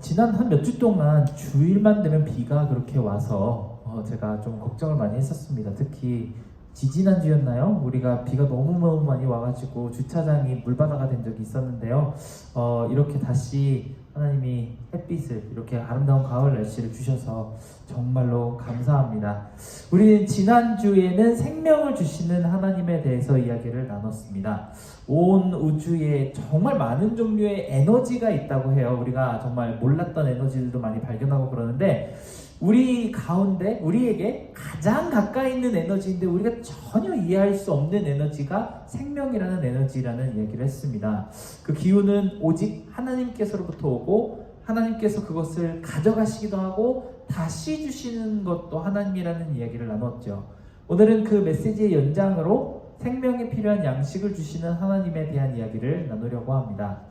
지난 한 몇 주 동안 주일만 되면 비가 그렇게 와서 제가 좀 걱정을 많이 했었습니다. 특히 지지난주였나요? 우리가 비가 너무 많이 와가지고 주차장이 물바다가 된 적이 있었는데요. 이렇게 다시 하나님이 햇빛을 이렇게 아름다운 가을 날씨를 주셔서 정말로 감사합니다. 우리는 지난주에는 생명을 주시는 하나님에 대해서 이야기를 나눴습니다. 온 우주에 정말 많은 종류의 에너지가 있다고 해요. 우리가 정말 몰랐던 에너지들도 많이 발견하고 그러는데 우리 가운데 우리에게 가장 가까이 있는 에너지인데 우리가 전혀 이해할 수 없는 에너지가 생명이라는 에너지라는 이야기를 했습니다. 그 기운은 오직 하나님께서로부터 오고 하나님께서 그것을 가져가시기도 하고 다시 주시는 것도 하나님이라는 이야기를 나눴죠. 오늘은 그 메시지의 연장으로 생명에 필요한 양식을 주시는 하나님에 대한 이야기를 나누려고 합니다.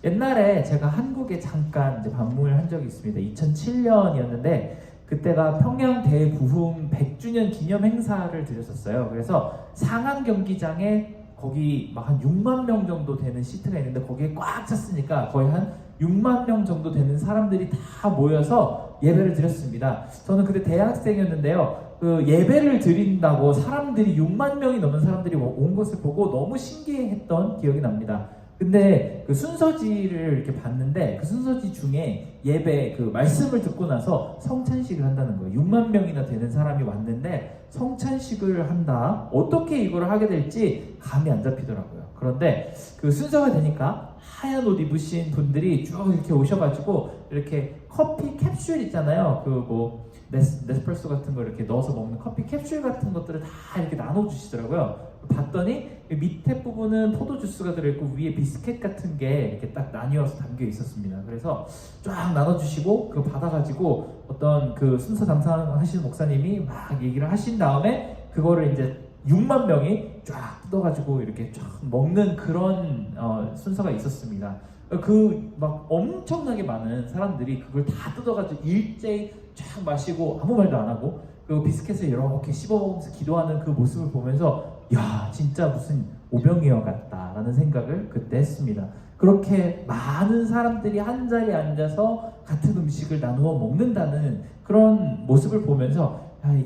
옛날에 제가 한국에 잠깐 방문을 한 적이 있습니다. 2007년이었는데 그때가 평양 대부흥 100주년 기념 행사를 드렸었어요. 그래서 상암 경기장에 거기 막 한 6만 명 정도 되는 시트가 있는데 거기에 꽉 찼으니까 거의 한 6만 명 정도 되는 사람들이 다 모여서 예배를 드렸습니다. 저는 그때 대학생이었는데요. 그 예배를 드린다고 사람들이 6만 명이 넘는 사람들이 온 것을 보고 너무 신기했던 기억이 납니다. 근데 그 순서지를 이렇게 봤는데 그 순서지 중에 예배 그 말씀을 듣고 나서 성찬식을 한다는 거예요. 6만 명이나 되는 사람이 왔는데 성찬식을 한다. 어떻게 이걸 하게 될지 감이 안 잡히더라고요. 그런데 그 순서가 되니까 하얀 옷 입으신 분들이 쭉 이렇게 오셔가지고 이렇게 커피 캡슐 있잖아요. 그 뭐 네스프레소 같은 거 이렇게 넣어서 먹는 커피 캡슐 같은 것들을 다 이렇게 나눠주시더라고요. 봤더니 밑에 부분은 포도 주스가 들어있고 위에 비스켓 같은 게 이렇게 딱 나뉘어서 담겨 있었습니다. 그래서 쫙 나눠주시고 그거 받아가지고 어떤 그 순서 담당하시는 목사님이 막 얘기를 하신 다음에 그거를 이제 6만 명이 쫙 뜯어가지고 이렇게 쫙 먹는 그런 순서가 있었습니다. 그 막 엄청나게 많은 사람들이 그걸 다 뜯어가지고 일제히 쫙 마시고 아무 말도 안 하고 그 비스켓을 이렇게 씹어먹으면서 기도하는 그 모습을 보면서 야 진짜 무슨 오병이어 같다라는 생각을 그때 했습니다. 그렇게 많은 사람들이 한 자리에 앉아서 같은 음식을 나누어 먹는다는 그런 모습을 보면서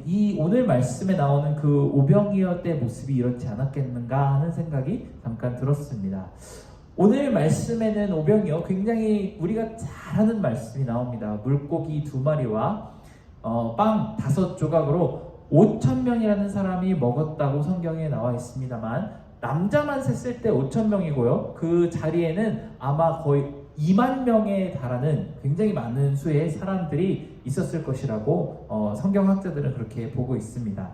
이 오늘 말씀에 나오는 그 오병이어 때 모습이 이렇지 않았겠는가 하는 생각이 잠깐 들었습니다. 오늘 말씀에는 오병이어 굉장히 우리가 잘 아는 말씀이 나옵니다. 물고기 2마리와 빵 5조각으로 5,000명이라는 사람이 먹었다고 성경에 나와 있습니다만 남자만 셌을 때 5,000명이고요. 그 자리에는 아마 거의 2만 명에 달하는 굉장히 많은 수의 사람들이 있었을 것이라고 성경학자들은 그렇게 보고 있습니다.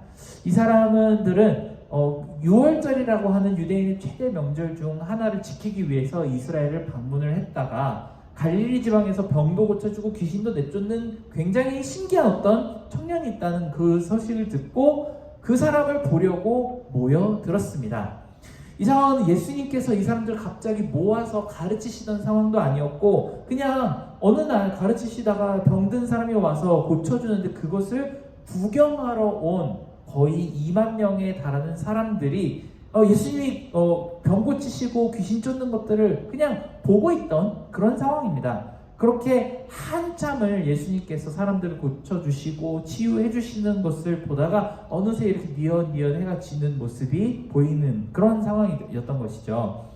이 사람들은 6월절이라고 하는 유대인의 최대 명절 중 하나를 지키기 위해서 이스라엘을 방문을 했다가 갈릴리 지방에서 병도 고쳐주고 귀신도 내쫓는 굉장히 신기한 어떤 청년이 있다는 그 소식을 듣고 그 사람을 보려고 모여들었습니다. 이 상황은 예수님께서 이 사람들 갑자기 모아서 가르치시던 상황도 아니었고 그냥 어느 날 가르치시다가 병든 사람이 와서 고쳐주는데 그것을 구경하러 온 거의 2만 명에 달하는 사람들이 예수님이 병 고치시고 귀신 쫓는 것들을 그냥 보고 있던 그런 상황입니다. 그렇게 한참을 예수님께서 사람들을 고쳐주시고 치유해주시는 것을 보다가 어느새 이렇게 뉘엿뉘엿 해가 지는 모습이 보이는 그런 상황이었던 것이죠.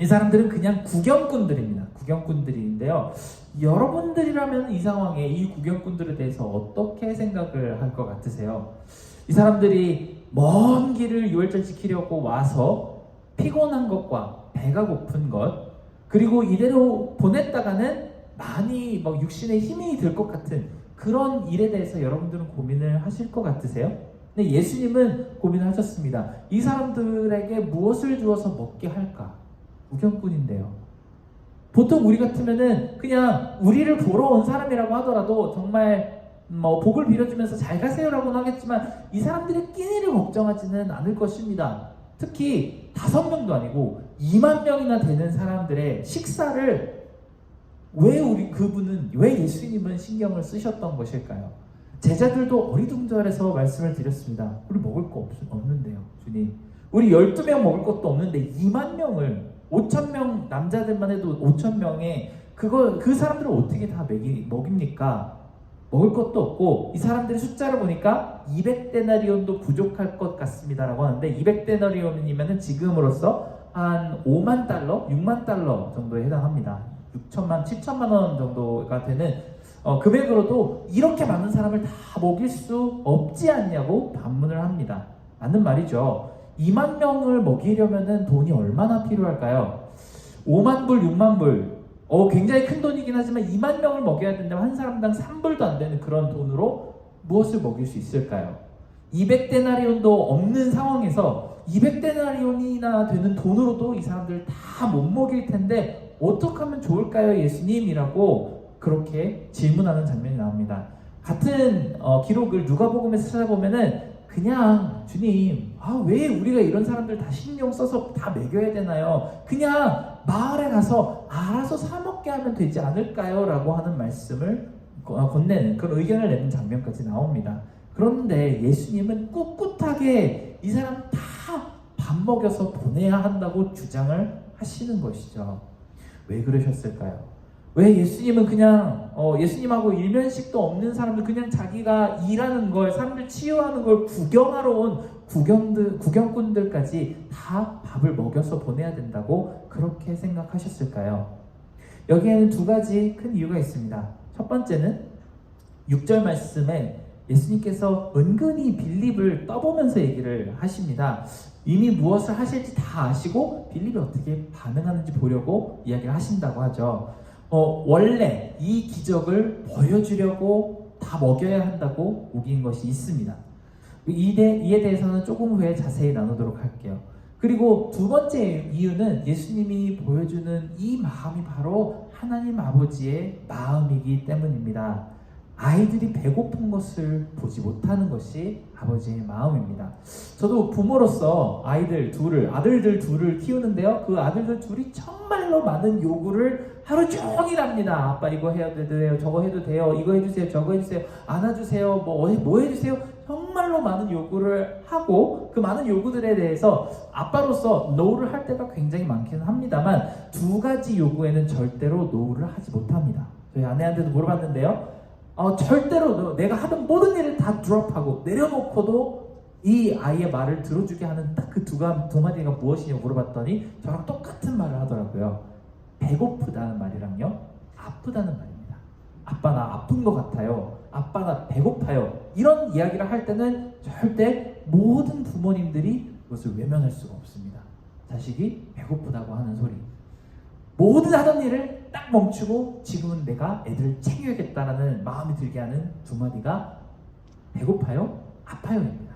이 사람들은 그냥 구경꾼들입니다. 구경꾼들인데요. 여러분들이라면 이 상황에 이 구경꾼들에 대해서 어떻게 생각을 할 것 같으세요? 이 사람들이 먼 길을 유월절 지키려고 와서 피곤한 것과 배가 고픈 것 그리고 이대로 보냈다가는 많이 막 육신에 힘이 들 것 같은 그런 일에 대해서 여러분들은 고민을 하실 것 같으세요? 근데 예수님은 고민을 하셨습니다. 이 사람들에게 무엇을 주어서 먹게 할까? 구경꾼인데요. 보통 우리 같으면은 그냥 우리를 보러 온 사람이라고 하더라도 정말 복을 빌어주면서 잘 가세요라고는 하겠지만 이 사람들의 끼니를 걱정하지는 않을 것입니다. 특히 5명도 아니고 2만 명이나 되는 사람들의 식사를 왜 예수님은 신경을 쓰셨던 것일까요? 제자들도 어리둥절해서 말씀을 드렸습니다. 우리 먹을 거 없는데요, 주님. 우리 12명 먹을 것도 없는데 2만 명을 5,000명 남자들만 해도 5,000명의 그 사람들을 어떻게 다 먹입니까? 먹을 것도 없고 이 사람들의 숫자를 보니까 200데나리온도 부족할 것 같습니다라고 하는데 200데나리온이면 지금으로서 한 5만 달러, 6만 달러 정도에 해당합니다. 6천만, 7천만 원 정도가 되는 금액으로도 이렇게 많은 사람을 다 먹일 수 없지 않냐고 반문을 합니다. 맞는 말이죠. 2만 명을 먹이려면 돈이 얼마나 필요할까요? 5만 불, 6만 불 굉장히 큰 돈이긴 하지만 2만 명을 먹여야 된다면 한 사람당 3불도 안 되는 그런 돈으로 무엇을 먹일 수 있을까요? 200데나리온도 없는 상황에서 200데나리온이나 되는 돈으로도 이 사람들 다 못 먹일 텐데 어떻게 하면 좋을까요, 예수님이라고 그렇게 질문하는 장면이 나옵니다. 같은 기록을 누가복음에서 찾아보면은 그냥 주님, 왜 우리가 이런 사람들 다 신경 써서 다 먹여야 되나요? 그냥 마을에 가서 알아서 사 먹게 하면 되지 않을까요? 라고 하는 말씀을 건네는 그런 의견을 내는 장면까지 나옵니다. 그런데 예수님은 꿋꿋하게 이 사람 다 밥 먹여서 보내야 한다고 주장을 하시는 것이죠. 왜 그러셨을까요? 왜 예수님은 그냥 예수님하고 일면식도 없는 사람들 그냥 자기가 일하는 걸 사람들 치유하는 걸 구경하러 온 구경꾼들까지 다 밥을 먹여서 보내야 된다고 그렇게 생각하셨을까요? 여기에는 두 가지 큰 이유가 있습니다. 첫 번째는 6절 말씀에 예수님께서 은근히 빌립을 떠보면서 얘기를 하십니다. 이미 무엇을 하실지 다 아시고 빌립이 어떻게 반응하는지 보려고 이야기를 하신다고 하죠. 원래 이 기적을 보여주려고 다 먹여야 한다고 우긴 것이 있습니다. 이에 대해서는 조금 후에 자세히 나누도록 할게요. 그리고 두 번째 이유는 예수님이 보여주는 이 마음이 바로 하나님 아버지의 마음이기 때문입니다. 아이들이 배고픈 것을 보지 못하는 것이 아버지의 마음입니다. 저도 부모로서 아들들 둘을 키우는데요. 그 아들들 둘이 정말로 많은 요구를 하루 종일 합니다. 아빠 이거 해도 돼요, 저거 해도 돼요, 이거 해주세요, 저거 해주세요, 안아주세요, 뭐 해주세요. 정말로 많은 요구를 하고 그 많은 요구들에 대해서 아빠로서 노를 할 때가 굉장히 많기는 합니다만 두 가지 요구에는 절대로 노를 하지 못합니다. 저희 아내한테도 물어봤는데요. 절대로 내가 하던 모든 일을 다 드롭하고 내려놓고도 이 아이의 말을 들어주게 하는 딱 그 두 마디가 무엇이냐고 물어봤더니 저랑 똑같은 말을 하더라고요. 배고프다는 말이랑요, 아프다는 말입니다. 아빠 나 아픈 것 같아요. 아빠 나 배고파요. 이런 이야기를 할 때는 절대 모든 부모님들이 그것을 외면할 수가 없습니다. 자식이 배고프다고 하는 소리. 모든 하던 일을 딱 멈추고 지금은 내가 애들을 챙겨야겠다라는 마음이 들게 하는 두 마디가 배고파요? 아파요입니다.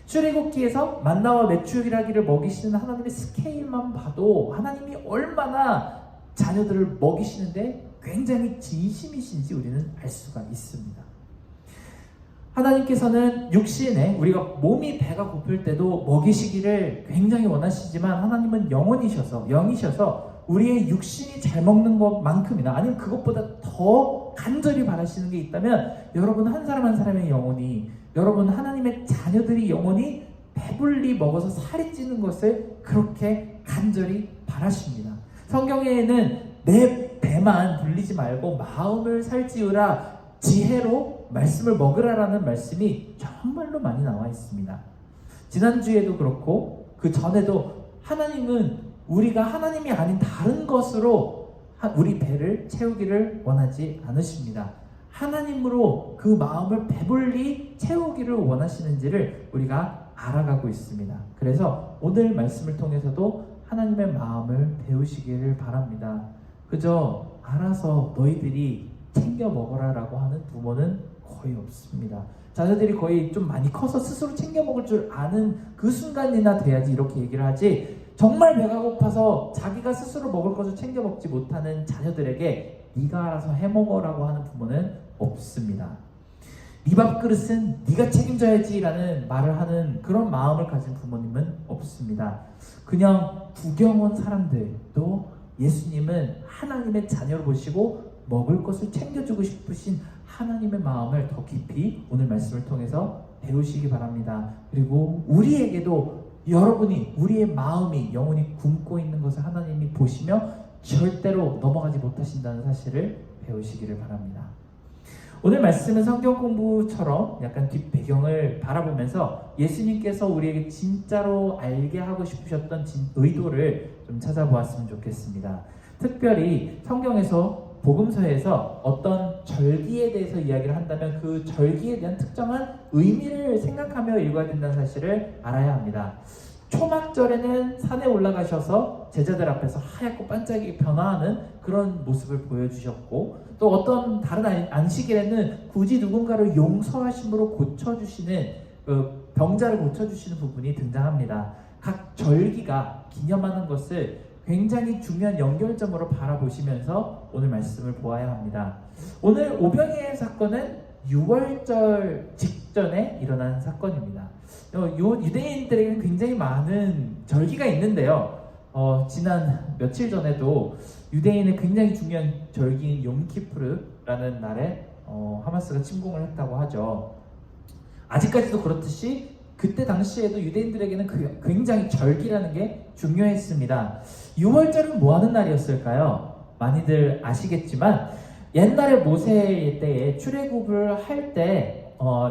출애굽기에서 만나와 메추라기를 먹이시는 하나님의 스케일만 봐도 하나님이 얼마나 자녀들을 먹이시는데 굉장히 진심이신지 우리는 알 수가 있습니다. 하나님께서는 육신에 우리가 몸이 배가 고플 때도 먹이시기를 굉장히 원하시지만 하나님은 영이셔서 우리의 육신이 잘 먹는 것만큼이나 아니면 그것보다 더 간절히 바라시는 게 있다면 여러분 한 사람 한 사람의 영혼이, 여러분 하나님의 자녀들이 영혼이 배불리 먹어서 살이 찌는 것을 그렇게 간절히 바라십니다. 성경에는 내 배만 불리지 말고 마음을 살찌우라, 지혜로 말씀을 먹으라라는 말씀이 정말로 많이 나와 있습니다. 지난주에도 그렇고 그 전에도 하나님은 우리가 하나님이 아닌 다른 것으로 우리 배를 채우기를 원하지 않으십니다. 하나님으로 그 마음을 배불리 채우기를 원하시는지를 우리가 알아가고 있습니다. 그래서 오늘 말씀을 통해서도 하나님의 마음을 배우시기를 바랍니다. 그저 알아서 너희들이 챙겨 먹어라라고 하는 부모는 거의 없습니다. 자녀들이 거의 좀 많이 커서 스스로 챙겨 먹을 줄 아는 그 순간이나 돼야지 이렇게 얘기를 하지, 정말 배가 고파서 자기가 스스로 먹을 것을 챙겨 먹지 못하는 자녀들에게 네가 알아서 해먹어라고 하는 부모는 없습니다. 네 밥그릇은 네가 책임져야지 라는 말을 하는 그런 마음을 가진 부모님은 없습니다. 그냥 구경 온 사람들도 예수님은 하나님의 자녀로 보시고 먹을 것을 챙겨주고 싶으신 하나님의 마음을 더 깊이 오늘 말씀을 통해서 배우시기 바랍니다. 그리고 우리에게도 여러분이 우리의 마음이 영혼이 굶고 있는 것을 하나님이 보시며 절대로 넘어가지 못하신다는 사실을 배우시기를 바랍니다. 오늘 말씀은 성경 공부처럼 약간 뒷배경을 바라보면서 예수님께서 우리에게 진짜로 알게 하고 싶으셨던 의도를 좀 찾아보았으면 좋겠습니다. 특별히 성경에서 복음서에서 어떤 절기에 대해서 이야기를 한다면 그 절기에 대한 특정한 의미를 생각하며 읽어야 된다는 사실을 알아야 합니다. 초막절에는 산에 올라가셔서 제자들 앞에서 하얗고 반짝이게 변화하는 그런 모습을 보여주셨고, 또 어떤 다른 안식일에는 굳이 누군가를 용서하심으로 고쳐주시는 병자를 고쳐주시는 부분이 등장합니다. 각 절기가 기념하는 것을 굉장히 중요한 연결점으로 바라보시면서 오늘 말씀을 보아야 합니다. 오늘 오병이의 사건은 6월절 직전에 일어난 사건입니다. 유대인들에게는 굉장히 많은 절기가 있는데요. 지난 며칠 전에도 유대인의 굉장히 중요한 절기인 욤키푸르라는 날에 하마스가 침공을 했다고 하죠. 아직까지도 그렇듯이 그때 당시에도 유대인들에게는 굉장히 절기라는 게 중요했습니다. 6월절은 뭐 하는 날이었을까요? 많이들 아시겠지만 옛날에 모세 때에 출애굽을 할 때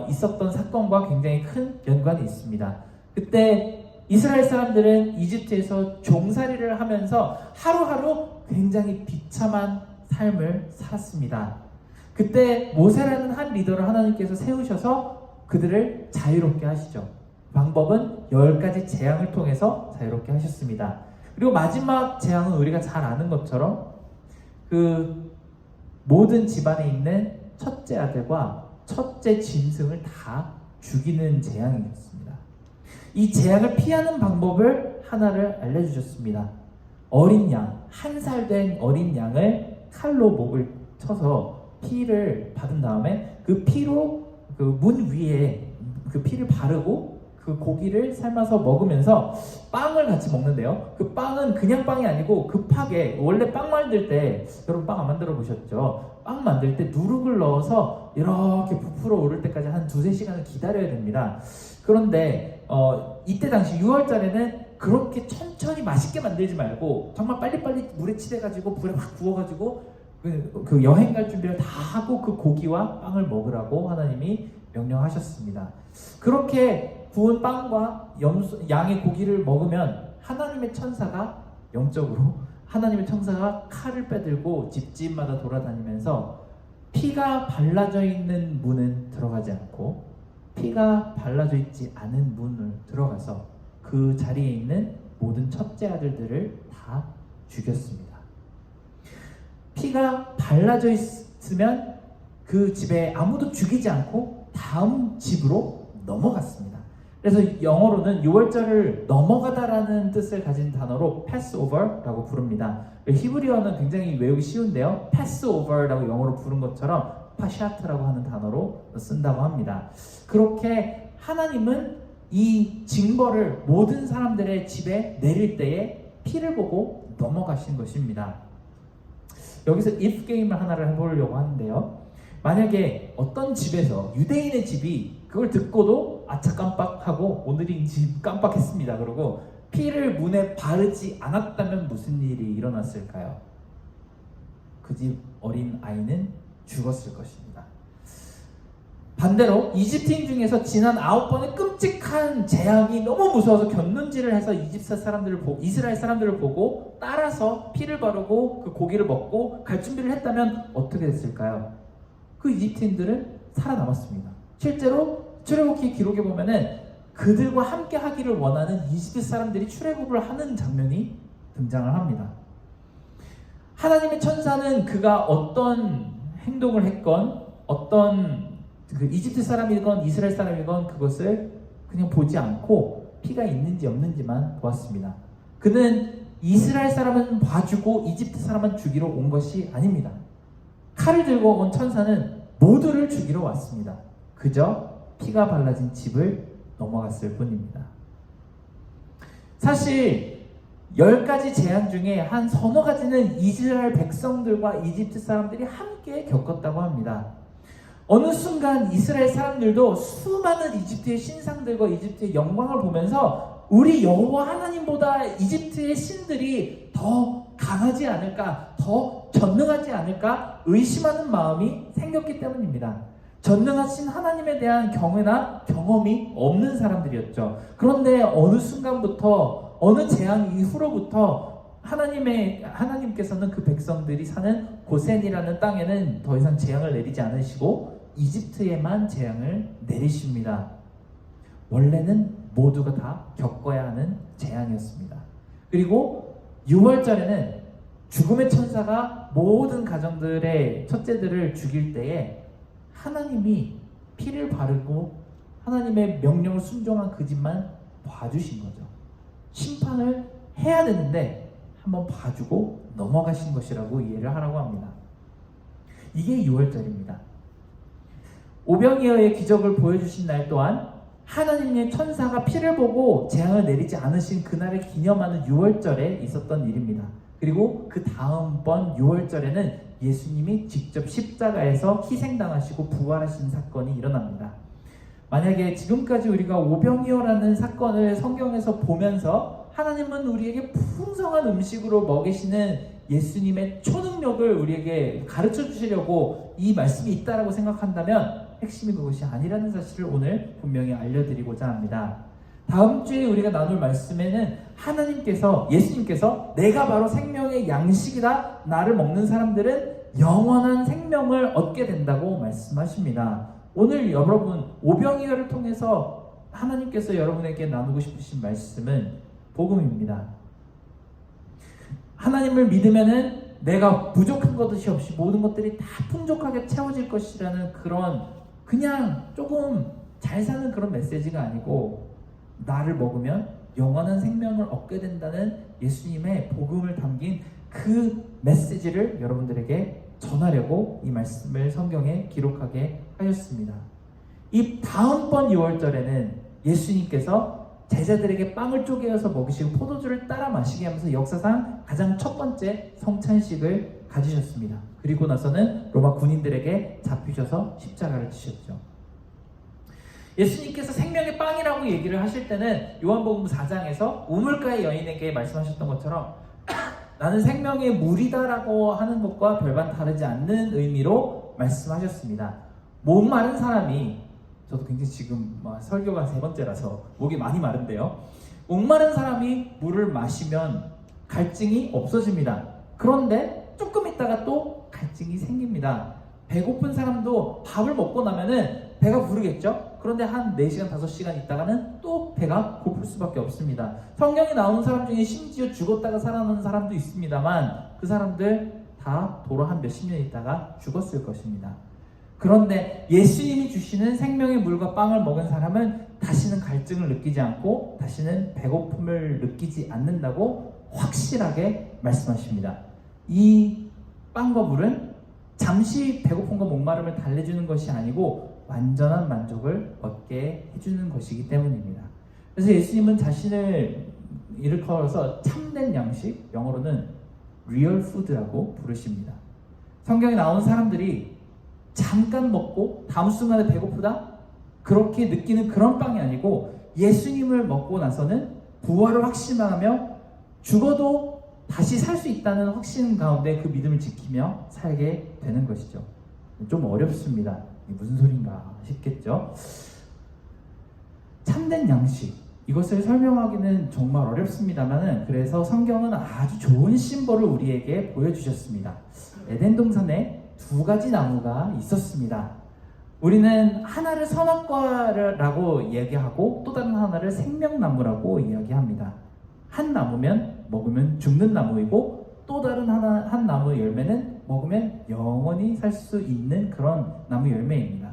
있었던 사건과 굉장히 큰 연관이 있습니다. 그때 이스라엘 사람들은 이집트에서 종살이를 하면서 하루하루 굉장히 비참한 삶을 살았습니다. 그때 모세라는 한 리더를 하나님께서 세우셔서 그들을 자유롭게 하시죠. 방법은 10가지 재앙을 통해서 자유롭게 하셨습니다. 그리고 마지막 재앙은 우리가 잘 아는 것처럼 그 모든 집안에 있는 첫째 아들과 첫째 짐승을 다 죽이는 재앙이었습니다. 이 재앙을 피하는 방법을 하나를 알려주셨습니다. 어린 양, 1살 된 어린 양을 칼로 목을 쳐서 피를 받은 다음에 그 피로 그 문 위에 그 피를 바르고 그 고기를 삶아서 먹으면서 빵을 같이 먹는데요. 그 빵은 그냥 빵이 아니고 급하게, 원래 빵 만들 때, 여러분 빵 안 만들어 보셨죠? 빵 만들 때 누룩을 넣어서 이렇게 부풀어 오를 때까지 한 2-3시간을 기다려야 됩니다. 그런데 이때 당시 6월달에는 그렇게 천천히 맛있게 만들지 말고 정말 빨리빨리 물에 치대가지고 불에 확 구워가지고 그 여행 갈 준비를 다 하고 그 고기와 빵을 먹으라고 하나님이 명령하셨습니다. 그렇게 구운 빵과 양의 고기를 먹으면 하나님의 천사가 영적으로 하나님의 천사가 칼을 빼들고 집집마다 돌아다니면서 피가 발라져 있는 문은 들어가지 않고 피가 발라져 있지 않은 문을 들어가서 그 자리에 있는 모든 첫째 아들들을 다 죽였습니다. 피가 발라져 있으면 그 집에 아무도 죽이지 않고 다음 집으로 넘어갔습니다. 그래서 영어로는 6월절을 넘어가다라는 뜻을 가진 단어로 Passover라고 부릅니다. 히브리어는 굉장히 외우기 쉬운데요. Passover라고 영어로 부른 것처럼 파샤트라고 하는 단어로 쓴다고 합니다. 그렇게 하나님은 이 징벌을 모든 사람들의 집에 내릴 때에 피를 보고 넘어가신 것입니다. 여기서 if 게임을 하나를 해보려고 하는데요. 만약에 어떤 집에서 유대인의 집이 그걸 듣고도 아차 깜빡하고 오늘인지 깜빡했습니다. 그러고 피를 문에 바르지 않았다면 무슨 일이 일어났을까요? 그 집 어린 아이는 죽었을 것입니다. 반대로 이집트인 중에서 지난 9번의 끔찍한 재앙이 너무 무서워서 곁눈질을 해서 이스라엘 사람들을 보고 따라서 피를 바르고 그 고기를 먹고 갈 준비를 했다면 어떻게 됐을까요? 그 이집트인들은 살아남았습니다. 실제로 출애굽기 기록에 보면은 그들과 함께 하기를 원하는 이집트 사람들이 출애굽을 하는 장면이 등장을 합니다. 하나님의 천사는 그가 어떤 행동을 했건 어떤 그 이집트 사람이건 이스라엘 사람이건 그것을 그냥 보지 않고 피가 있는지 없는지만 보았습니다. 그는 이스라엘 사람은 봐주고 이집트 사람은 죽이러 온 것이 아닙니다. 칼을 들고 온 천사는 모두를 죽이러 왔습니다. 그저 피가 발라진 집을 넘어갔을 뿐입니다. 사실 10가지 재앙 중에 한 서너 가지는 이스라엘 백성들과 이집트 사람들이 함께 겪었다고 합니다. 어느 순간 이스라엘 사람들도 수많은 이집트의 신상들과 이집트의 영광을 보면서 우리 여호와 하나님보다 이집트의 신들이 더 강하지 않을까, 더 전능하지 않을까 의심하는 마음이 생겼기 때문입니다. 전능하신 하나님에 대한 경외나 경험이 없는 사람들이었죠. 그런데 어느 순간부터, 어느 재앙 이후로부터 하나님께서는 그 백성들이 사는 고센이라는 땅에는 더 이상 재앙을 내리지 않으시고 이집트에만 재앙을 내리십니다. 원래는 모두가 다 겪어야 하는 재앙이었습니다. 그리고 6월절에는 죽음의 천사가 모든 가정들의 첫째들을 죽일 때에 하나님이 피를 바르고 하나님의 명령을 순종한 그 집만 봐주신 거죠. 심판을 해야 되는데 한번 봐주고 넘어가신 것이라고 이해를 하라고 합니다. 이게 6월절입니다. 오병이어의 기적을 보여주신 날 또한 하나님의 천사가 피를 보고 재앙을 내리지 않으신 그날을 기념하는 6월절에 있었던 일입니다. 그리고 그 다음번 6월절에는 예수님이 직접 십자가에서 희생당하시고 부활하신 사건이 일어납니다. 만약에 지금까지 우리가 오병이어라는 사건을 성경에서 보면서 하나님은 우리에게 풍성한 음식으로 먹이시는 예수님의 초능력을 우리에게 가르쳐 주시려고 이 말씀이 있다라고 생각한다면 핵심이 그것이 아니라는 사실을 오늘 분명히 알려드리고자 합니다. 다음 주에 우리가 나눌 말씀에는 예수님께서 내가 바로 생명의 양식이다, 나를 먹는 사람들은 영원한 생명을 얻게 된다고 말씀하십니다. 오늘 여러분 오병이어를 통해서 하나님께서 여러분에게 나누고 싶으신 말씀은 복음입니다. 하나님을 믿으면은 내가 부족한 것이 없이 모든 것들이 다 풍족하게 채워질 것이라는 그냥 조금 잘 사는 그런 메시지가 아니고 나를 먹으면 영원한 생명을 얻게 된다는 예수님의 복음을 담긴 그 메시지를 여러분들에게 전하려고 이 말씀을 성경에 기록하게 하셨습니다. 이 다음번 6월절에는 예수님께서 제자들에게 빵을 쪼개어서 먹이시고 포도주를 따라 마시게 하면서 역사상 가장 첫 번째 성찬식을 가지셨습니다. 그리고 나서는 로마 군인들에게 잡히셔서 십자가를 지셨죠. 예수님께서 생명의 빵이라고 얘기를 하실 때는 요한복음 4장에서 우물가의 여인에게 말씀하셨던 것처럼 나는 생명의 물이다라고 하는 것과 별반 다르지 않는 의미로 말씀하셨습니다. 목마른 사람이, 저도 굉장히 지금 설교가 3번째라서 목이 많이 마른데요, 목마른 사람이 물을 마시면 갈증이 없어집니다. 그런데 조금 있다가 또 갈증이 생깁니다. 배고픈 사람도 밥을 먹고 나면은 배가 부르겠죠? 그런데 한 4시간, 5시간 있다가는 또 배가 고플 수밖에 없습니다. 성경에 나오는 사람 중에 심지어 죽었다가 살아나는 사람도 있습니다만 그 사람들 다 도로 한 몇십 년 있다가 죽었을 것입니다. 그런데 예수님이 주시는 생명의 물과 빵을 먹은 사람은 다시는 갈증을 느끼지 않고 다시는 배고픔을 느끼지 않는다고 확실하게 말씀하십니다. 이 빵과 물은 잠시 배고픔과 목마름을 달래주는 것이 아니고 완전한 만족을 얻게 해주는 것이기 때문입니다. 그래서 예수님은 자신을 일컬어서 참된 양식, 영어로는 real food라고 부르십니다. 성경에 나오는 사람들이 잠깐 먹고 다음 순간에 배고프다? 그렇게 느끼는 그런 빵이 아니고 예수님을 먹고 나서는 부활을 확신하며 죽어도 다시 살 수 있다는 확신 가운데 그 믿음을 지키며 살게 되는 것이죠. 좀 어렵습니다. 무슨 소린가 싶겠죠? 참된 양식, 이것을 설명하기는 정말 어렵습니다만 그래서 성경은 아주 좋은 심벌을 우리에게 보여주셨습니다. 에덴 동산에 2가지 나무가 있었습니다. 우리는 하나를 선악과라고 얘기하고 또 다른 하나를 생명나무라고 이야기합니다. 한 나무면 먹으면 죽는 나무이고 또 다른 한 나무 열매는 먹으면 영원히 살 수 있는 그런 나무 열매입니다.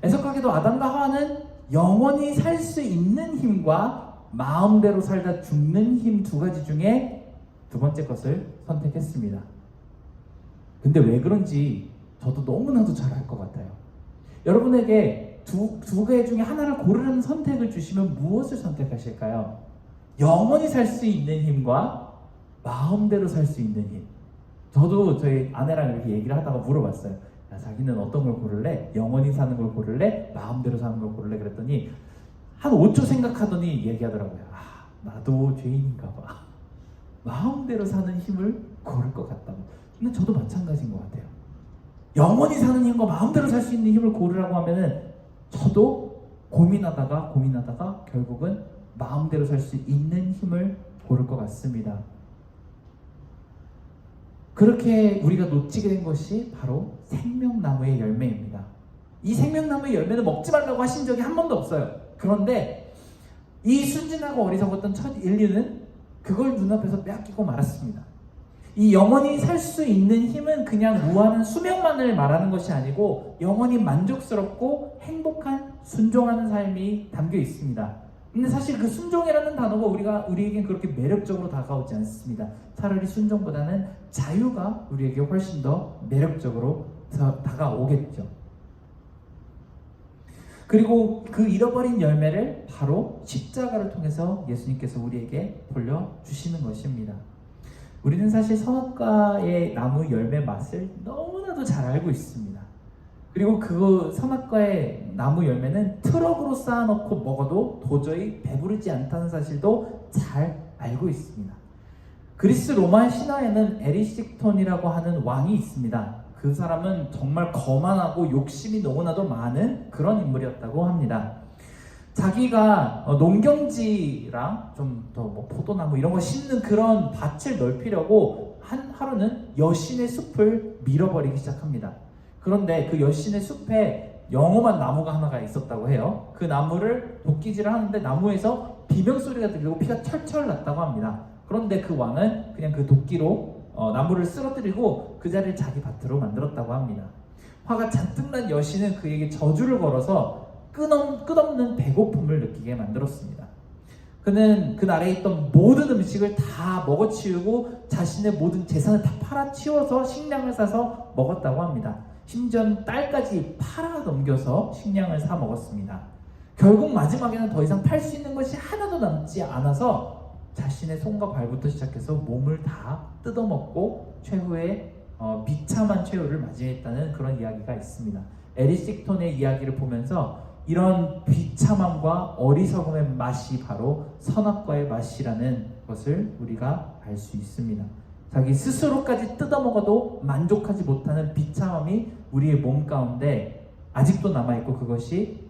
애석하게도 아담과 하와는 영원히 살 수 있는 힘과 마음대로 살다 죽는 힘 2가지 중에 2번째 것을 선택했습니다. 근데 왜 그런지 저도 너무나도 잘 알 것 같아요. 여러분에게 두 개 중에 하나를 고르라는 선택을 주시면 무엇을 선택하실까요? 영원히 살 수 있는 힘과 마음대로 살 수 있는 힘. 저도 저희 아내랑 이렇게 얘기를 하다가 물어봤어요. 야, 자기는 어떤 걸 고를래? 영원히 사는 걸 고를래? 마음대로 사는 걸 고를래? 그랬더니 한 5초 생각하더니 얘기하더라고요. 나도 죄인인가 봐. 마음대로 사는 힘을 고를 것 같다고. 근데 저도 마찬가지인 것 같아요. 영원히 사는 힘과 마음대로 살 수 있는 힘을 고르라고 하면은 저도 고민하다가 결국은 마음대로 살 수 있는 힘을 고를 것 같습니다. 그렇게 우리가 놓치게 된 것이 바로 생명나무의 열매입니다. 이 생명나무의 열매는 먹지 말라고 하신 적이 한 번도 없어요. 그런데 이 순진하고 어리석었던 첫 인류는 그걸 눈앞에서 빼앗기고 말았습니다. 이 영원히 살 수 있는 힘은 그냥 무한한 수명만을 말하는 것이 아니고 영원히 만족스럽고 행복한 순종하는 삶이 담겨 있습니다. 근데 사실 그 순종이라는 단어가 우리에겐 그렇게 매력적으로 다가오지 않습니다. 차라리 순종보다는 자유가 우리에게 훨씬 더 매력적으로 다가오겠죠. 그리고 그 잃어버린 열매를 바로 십자가를 통해서 예수님께서 우리에게 돌려주시는 것입니다. 우리는 사실 선악과의 나무 열매 맛을 너무나도 잘 알고 있습니다. 그리고 그 선악과의 나무 열매는 트럭으로 쌓아놓고 먹어도 도저히 배부르지 않다는 사실도 잘 알고 있습니다. 그리스 로마 신화에는 에리식톤이라고 하는 왕이 있습니다. 그 사람은 정말 거만하고 욕심이 너무나도 많은 그런 인물이었다고 합니다. 자기가 농경지랑 좀 더 포도나무 이런 거 심는 그런 밭을 넓히려고 하루는 여신의 숲을 밀어버리기 시작합니다. 그런데 그 여신의 숲에 영험한 나무가 하나가 있었다고 해요. 그 나무를 도끼질을 하는데 나무에서 비명소리가 들리고 피가 철철 났다고 합니다. 그런데 그 왕은 그냥 그 도끼로 나무를 쓰러뜨리고 그 자리를 자기 밭으로 만들었다고 합니다. 화가 잔뜩 난 여신은 그에게 저주를 걸어서 끝없는 배고픔을 느끼게 만들었습니다. 그는 그 나라에 있던 모든 음식을 다 먹어치우고 자신의 모든 재산을 다 팔아치워서 식량을 사서 먹었다고 합니다. 심지어 딸까지 팔아 넘겨서 식량을 사 먹었습니다. 결국 마지막에는 더 이상 팔 수 있는 것이 하나도 남지 않아서 자신의 손과 발부터 시작해서 몸을 다 뜯어먹고 최후의 비참한 최후를 맞이했다는 그런 이야기가 있습니다. 에리식톤의 이야기를 보면서 이런 비참함과 어리석음의 맛이 바로 선악과의 맛이라는 것을 우리가 알 수 있습니다. 자기 스스로까지 뜯어먹어도 만족하지 못하는 비참함이 우리의 몸 가운데 아직도 남아있고 그것이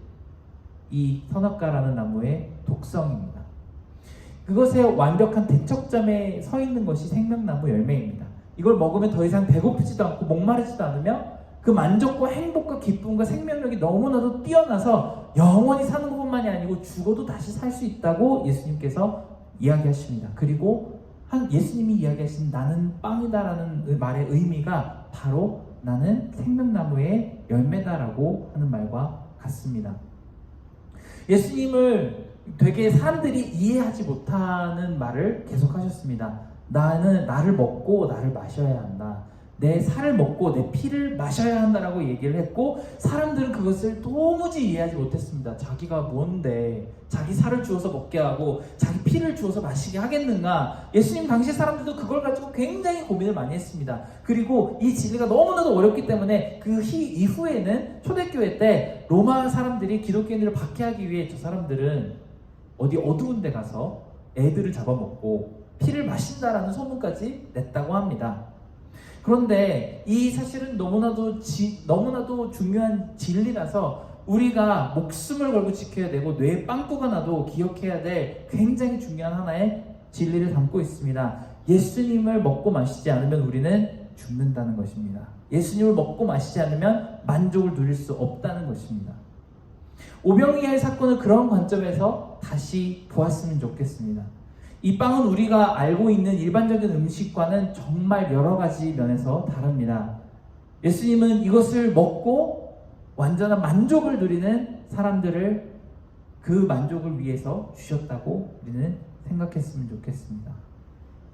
이 선악과라는 나무의 독성입니다. 그것의 완벽한 대척점에 서 있는 것이 생명나무 열매입니다. 이걸 먹으면 더 이상 배고프지도 않고 목마르지도 않으며 그 만족과 행복과 기쁨과 생명력이 너무나도 뛰어나서 영원히 사는 것뿐만이 아니고 죽어도 다시 살 수 있다고 예수님께서 이야기하십니다. 그리고 예수님이 이야기하신 나는 빵이다라는 말의 의미가 바로 나는 생명나무의 열매다라고 하는 말과 같습니다. 예수님을 되게 사람들이 이해하지 못하는 말을 계속하셨습니다. 나를 먹고 나를 마셔야 한다. 내 살을 먹고 내 피를 마셔야 한다라고 얘기를 했고 사람들은 그것을 도무지 이해하지 못했습니다. 자기가 뭔데 자기 살을 주어서 먹게 하고 자기 피를 주어서 마시게 하겠는가. 예수님 당시 사람들도 그걸 가지고 굉장히 고민을 많이 했습니다. 그리고 이 진리가 너무나도 어렵기 때문에 그 이후에는 초대교회 때 로마 사람들이 기독교인들을 박해하기 위해 저 사람들은 어디 어두운 데 가서 애들을 잡아먹고 피를 마신다라는 소문까지 냈다고 합니다. 그런데 이 사실은 너무나도 중요한 진리라서 우리가 목숨을 걸고 지켜야 되고 뇌에 빵꾸가 나도 기억해야 될 굉장히 중요한 하나의 진리를 담고 있습니다. 예수님을 먹고 마시지 않으면 우리는 죽는다는 것입니다. 예수님을 먹고 마시지 않으면 만족을 누릴 수 없다는 것입니다. 오병이어의 사건을 그런 관점에서 다시 보았으면 좋겠습니다. 이 빵은 우리가 알고 있는 일반적인 음식과는 정말 여러 가지 면에서 다릅니다. 예수님은 이것을 먹고 완전한 만족을 누리는 사람들을 그 만족을 위해서 주셨다고 우리는 생각했으면 좋겠습니다.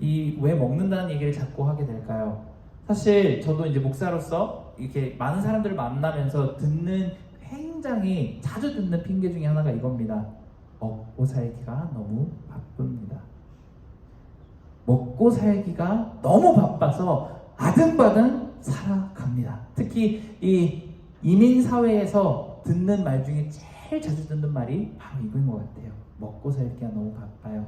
왜 먹는다는 얘기를 자꾸 하게 될까요? 사실 저도 이제 목사로서 이렇게 많은 사람들을 만나면서 굉장히 자주 듣는 핑계 중에 하나가 이겁니다. 먹고 살기가 너무 바쁩니다. 먹고 살기가 너무 바빠서 아등바등 살아갑니다. 특히 이 이민 사회에서 듣는 말 중에 제일 자주 듣는 말이 바로 이거인 것 같아요. 먹고 살기가 너무 바빠요.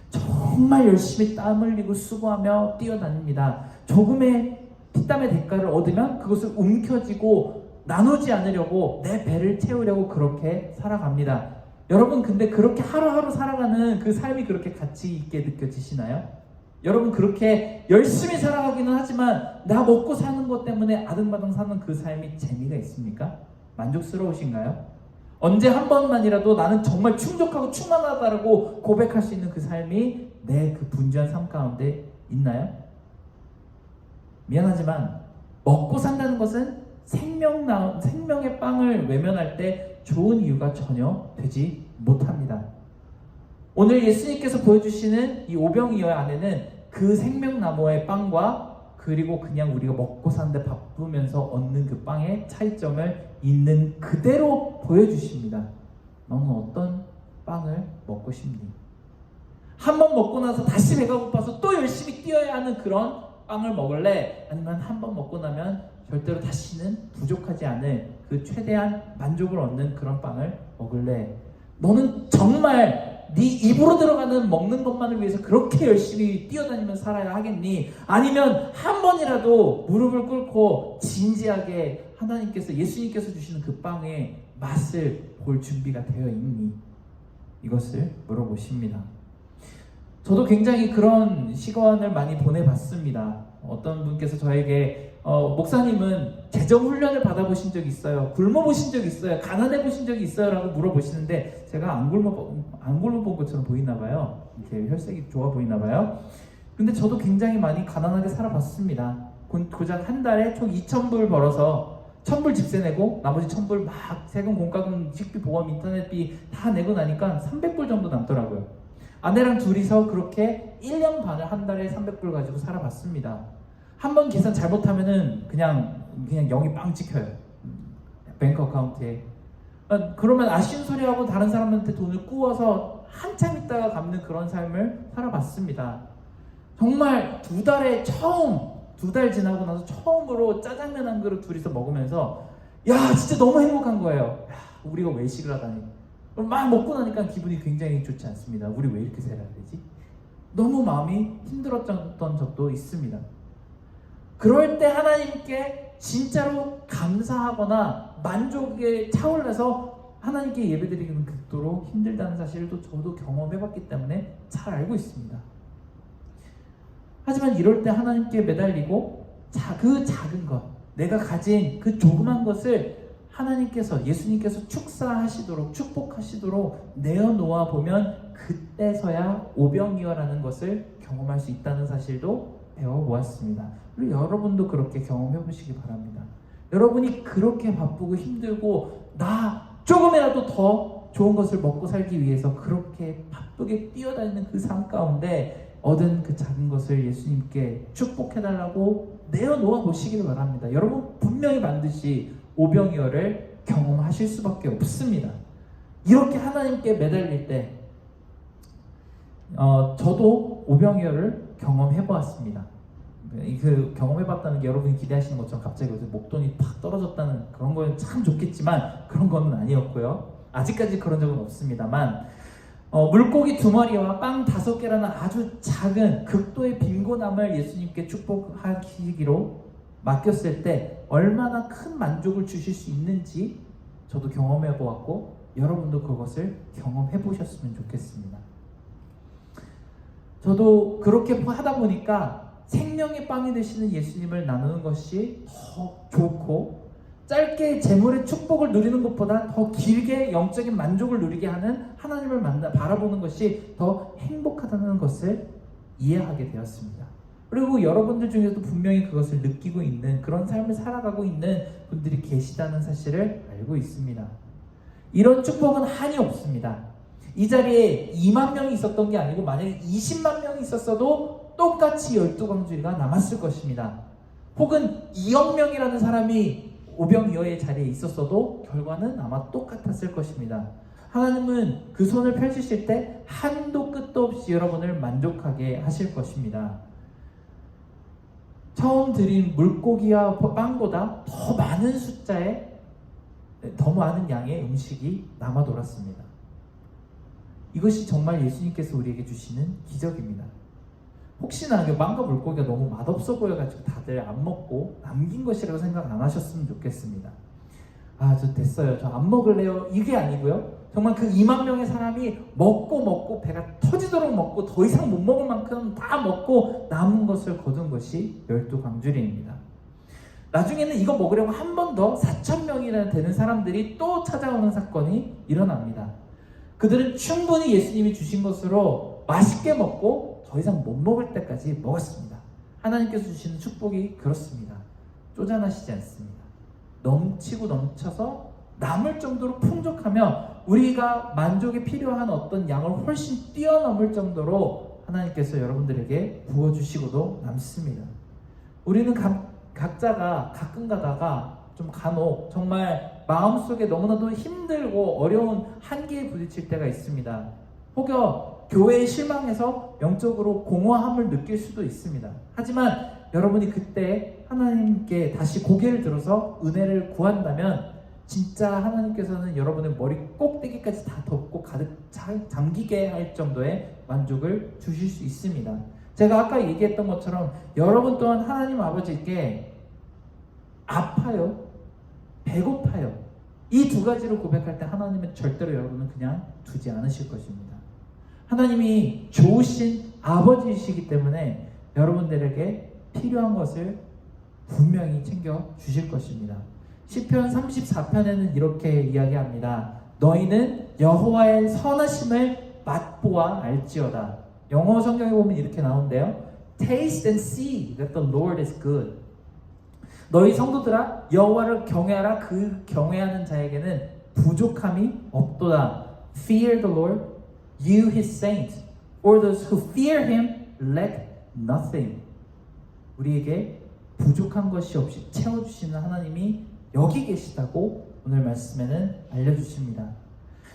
정말 열심히 땀 흘리고 수고하며 뛰어다닙니다. 조금의 피땀의 대가를 얻으면 그것을 움켜쥐고 나누지 않으려고 내 배를 채우려고 그렇게 살아갑니다. 여러분, 근데 그렇게 하루하루 살아가는 그 삶이 그렇게 가치 있게 느껴지시나요? 여러분, 그렇게 열심히 살아가기는 하지만 나 먹고 사는 것 때문에 아등바등 사는 그 삶이 재미가 있습니까? 만족스러우신가요? 언제 한 번만이라도 나는 정말 충족하고 충만하다라고 고백할 수 있는 그 삶이 내 그 분주한 삶 가운데 있나요? 미안하지만 먹고 산다는 것은 생명의 빵을 외면할 때 좋은 이유가 전혀 되지 못합니다. 오늘 예수님께서 보여주시는 이 오병이어 안에는 그 생명나무의 빵과 그리고 그냥 우리가 먹고 사는데 바쁘면서 얻는 그 빵의 차이점을 있는 그대로 보여주십니다. 너는 어떤 빵을 먹고 싶니? 한 번 먹고 나서 다시 배가 고파서 또 열심히 뛰어야 하는 그런 빵을 먹을래? 아니면 한 번 먹고 나면 절대로 다시는 부족하지 않을 그 최대한 만족을 얻는 그런 빵을 먹을래? 너는 정말 네 입으로 들어가는 먹는 것만을 위해서 그렇게 열심히 뛰어다니면서 살아야 하겠니? 아니면 한 번이라도 무릎을 꿇고 진지하게 하나님께서, 예수님께서 주시는 그 빵의 맛을 볼 준비가 되어 있니? 이것을 물어보십니다. 저도 굉장히 그런 시간을 많이 보내봤습니다. 어떤 분께서 저에게 목사님은 재정훈련을 받아보신 적 있어요? 굶어보신 적 있어요? 가난해보신 적이 있어요? 라고 물어보시는데 제가 안 굶어본 것처럼 보이나 봐요. 이렇게 혈색이 좋아 보이나 봐요. 근데 저도 굉장히 많이 가난하게 살아봤습니다. 고작 한 달에 총 2,000불 벌어서 1,000불 집세 내고 나머지 1,000불 막 세금, 공과금, 식비, 보험, 인터넷비 다 내고 나니까 300불 정도 남더라고요. 아내랑 둘이서 그렇게 1년 반을 한 달에 300불 가지고 살아봤습니다. 한 번 계산 잘못하면은 그냥 영이 빵 찍혀요. 뱅크 어카운트에. 그러면 아쉬운 소리하고 다른 사람한테 돈을 꾸어서 한참 있다가 갚는 그런 삶을 살아봤습니다. 정말 두 달 지나고 나서 처음으로 짜장면 한 그릇 둘이서 먹으면서 야, 진짜 너무 행복한 거예요. 야, 우리가 외식을 하다니. 막 먹고 나니까 기분이 굉장히 좋지 않습니다. 우리 왜 이렇게 살아야 되지? 너무 마음이 힘들었던 적도 있습니다. 그럴 때 하나님께 진짜로 감사하거나 만족에 차올라서 하나님께 예배드리는 극도로 힘들다는 사실을 또 저도 경험해봤기 때문에 잘 알고 있습니다. 하지만 이럴 때 하나님께 매달리고 그 작은 것, 내가 가진 그 조그만 것을 하나님께서, 예수님께서 축복하시도록 내어놓아 보면 그때서야 오병이어라는 것을 경험할 수 있다는 사실도 배워보았습니다. 그리고 여러분도 그렇게 경험해 보시기 바랍니다. 여러분이 그렇게 바쁘고 힘들고 나 조금이라도 더 좋은 것을 먹고 살기 위해서 그렇게 바쁘게 뛰어다니는 그 삶 가운데 얻은 그 작은 것을 예수님께 축복해달라고 내어놓아 보시기를 바랍니다. 여러분 분명히 반드시 오병이어를 경험하실 수밖에 없습니다. 이렇게 하나님께 매달릴 때 저도 오병이어를 경험해보았습니다. 그 경험해봤다는 게 여러분이 기대하시는 것처럼 갑자기 목돈이 팍 떨어졌다는 그런 건 참 좋겠지만 그런 건 아니었고요. 아직까지 그런 적은 없습니다만 물고기 2마리와 빵 5개라는 아주 작은 극도의 빈곤함을 예수님께 축복하시기로 맡겼을 때 얼마나 큰 만족을 주실 수 있는지 저도 경험해 보았고 여러분도 그것을 경험해 보셨으면 좋겠습니다. 저도 그렇게 하다 보니까 생명의 빵이 되시는 예수님을 나누는 것이 더 좋고 짧게 재물의 축복을 누리는 것보다 더 길게 영적인 만족을 누리게 하는 하나님을 바라보는 것이 더 행복하다는 것을 이해하게 되었습니다. 그리고 여러분들 중에서도 분명히 그것을 느끼고 있는 그런 삶을 살아가고 있는 분들이 계시다는 사실을 알고 있습니다. 이런 축복은 한이 없습니다. 이 자리에 2만 명이 있었던 게 아니고 만약에 20만 명이 있었어도 똑같이 12광주리가 남았을 것입니다. 혹은 2억 명이라는 사람이 오병이어의 자리에 있었어도 결과는 아마 똑같았을 것입니다. 하나님은 그 손을 펼치실 때 한도 끝도 없이 여러분을 만족하게 하실 것입니다. 처음 드린 물고기와 빵보다 더 많은 숫자의, 더 많은 양의 음식이 남아 돌았습니다. 이것이 정말 예수님께서 우리에게 주시는 기적입니다. 혹시나 빵과 물고기가 너무 맛없어 보여가지고 다들 안 먹고 남긴 것이라고 생각 안 하셨으면 좋겠습니다. 저 됐어요, 저 안 먹을래요, 이게 아니고요. 정말 그 2만 명의 사람이 먹고 배가 터지도록 먹고 더 이상 못 먹을 만큼 다 먹고 남은 것을 거둔 것이 12광주리입니다. 나중에는 이거 먹으려고 한 번 더 4,000명이나 되는 사람들이 또 찾아오는 사건이 일어납니다. 그들은 충분히 예수님이 주신 것으로 맛있게 먹고 더 이상 못 먹을 때까지 먹었습니다. 하나님께서 주시는 축복이 그렇습니다. 쪼잔하시지 않습니다. 넘치고 넘쳐서 남을 정도로 풍족하며 우리가 만족이 필요한 어떤 양을 훨씬 뛰어넘을 정도로 하나님께서 여러분들에게 부어주시고도 남습니다. 우리는 각자가 가끔 가다가 좀 간혹 정말 마음속에 너무나도 힘들고 어려운 한계에 부딪힐 때가 있습니다. 혹여 교회에 실망해서 영적으로 공허함을 느낄 수도 있습니다. 하지만 여러분이 그때 하나님께 다시 고개를 들어서 은혜를 구한다면 진짜 하나님께서는 여러분의 머리 꼭대기까지 다 덮고 가득 잠기게 할 정도의 만족을 주실 수 있습니다. 제가 아까 얘기했던 것처럼 여러분 또한 하나님 아버지께 아파요, 배고파요, 이 두 가지를 고백할 때 하나님은 절대로 여러분은 그냥 두지 않으실 것입니다. 하나님이 좋으신 아버지이시기 때문에 여러분들에게 필요한 것을 분명히 챙겨 주실 것입니다. 시편 34편에는 이렇게 이야기합니다. 너희는 여호와의 선하심을 맛보아 알지어다. 영어 성경에 보면 이렇게 나오는데요. Taste and see that the Lord is good. 너희 성도들아, 여호와를 경외하라. 그 경외하는 자에게는 부족함이 없도다. Fear the Lord, you his saints. For those who fear him lack nothing. 우리에게 부족한 것이 없이 채워주시는 하나님이 여기 계시다고 오늘 말씀에는 알려주십니다.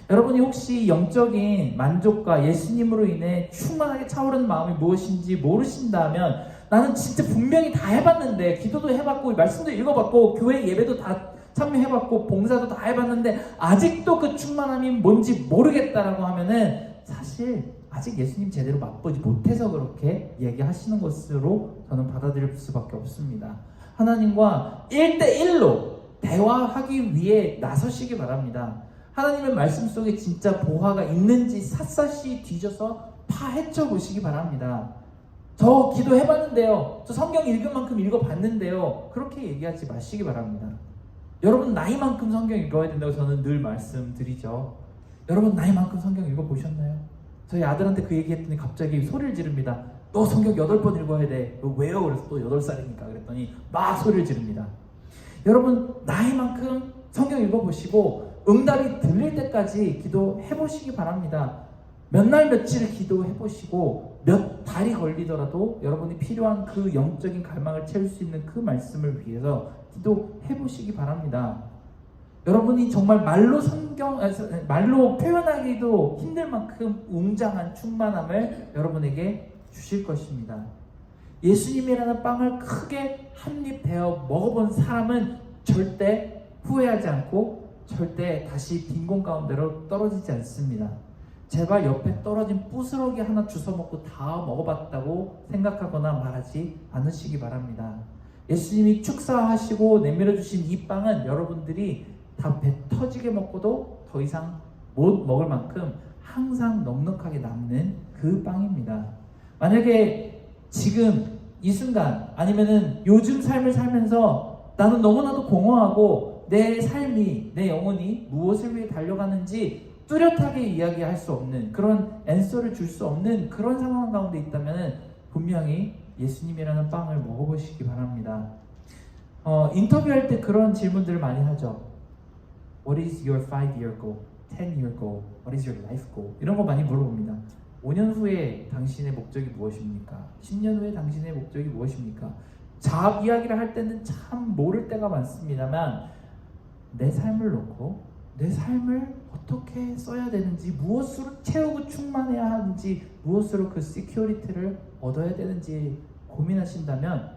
여러분이 혹시 영적인 만족과 예수님으로 인해 충만하게 차오르는 마음이 무엇인지 모르신다면, 나는 진짜 분명히 다 해봤는데, 기도도 해봤고 말씀도 읽어봤고 교회 예배도 다 참여해봤고 봉사도 다 해봤는데 아직도 그 충만함이 뭔지 모르겠다라고 하면은 사실 아직 예수님 제대로 맛보지 못해서 그렇게 얘기하시는 것으로 저는 받아들일 수밖에 없습니다. 하나님과 1대1로 대화하기 위해 나서시기 바랍니다. 하나님의 말씀 속에 진짜 보화가 있는지 샅샅이 뒤져서 파헤쳐 보시기 바랍니다. 저 기도해봤는데요, 저 성경 읽은 만큼 읽어봤는데요, 그렇게 얘기하지 마시기 바랍니다. 여러분 나이만큼 성경 읽어야 된다고 저는 늘 말씀드리죠. 여러분 나이만큼 성경 읽어보셨나요? 저희 아들한테 그 얘기했더니 갑자기 소리를 지릅니다. 너 성경 8번 읽어야 돼. 너 왜요? 그래서 또 8살이니까 그랬더니 막 소리를 지릅니다. 여러분 나이만큼 성경 읽어보시고 응답이 들릴 때까지 기도해보시기 바랍니다. 몇 날 며칠을 기도해보시고 몇 달이 걸리더라도 여러분이 필요한 그 영적인 갈망을 채울 수 있는 그 말씀을 위해서 기도해보시기 바랍니다. 여러분이 정말 말로 표현하기도 힘들 만큼 웅장한 충만함을 여러분에게 주실 것입니다. 예수님이라는 빵을 크게 한 입 베어 먹어본 사람은 절대 후회하지 않고 절대 다시 빈곤 가운데로 떨어지지 않습니다. 제발 옆에 떨어진 부스러기 하나 주워 먹고 다 먹어봤다고 생각하거나 말하지 않으시기 바랍니다. 예수님이 축사하시고 내밀어 주신 이 빵은 여러분들이 다 배 터지게 먹고도 더 이상 못 먹을 만큼 항상 넉넉하게 남는 그 빵입니다. 만약에 지금 이 순간 아니면은 요즘 삶을 살면서 나는 너무나도 공허하고 내 삶이, 내 영혼이 무엇을 위해 달려가는지 뚜렷하게 이야기할 수 없는, 그런 앤서를 줄 수 없는 그런 상황 가운데 있다면 분명히 예수님이라는 빵을 먹어보시기 바랍니다. 인터뷰할 때 그런 질문들을 많이 하죠. What is your 5-year goal? 10-year goal? What is your life goal? 이런 거 많이 물어봅니다. 5년 후에 당신의 목적이 무엇입니까? 10년 후에 당신의 목적이 무엇입니까? 자업 이야기를 할 때는 참 모를 때가 많습니다만 내 삶을 놓고 내 삶을 어떻게 써야 되는지, 무엇으로 채우고 충만해야 하는지, 무엇으로 그 시큐리티를 얻어야 되는지 고민하신다면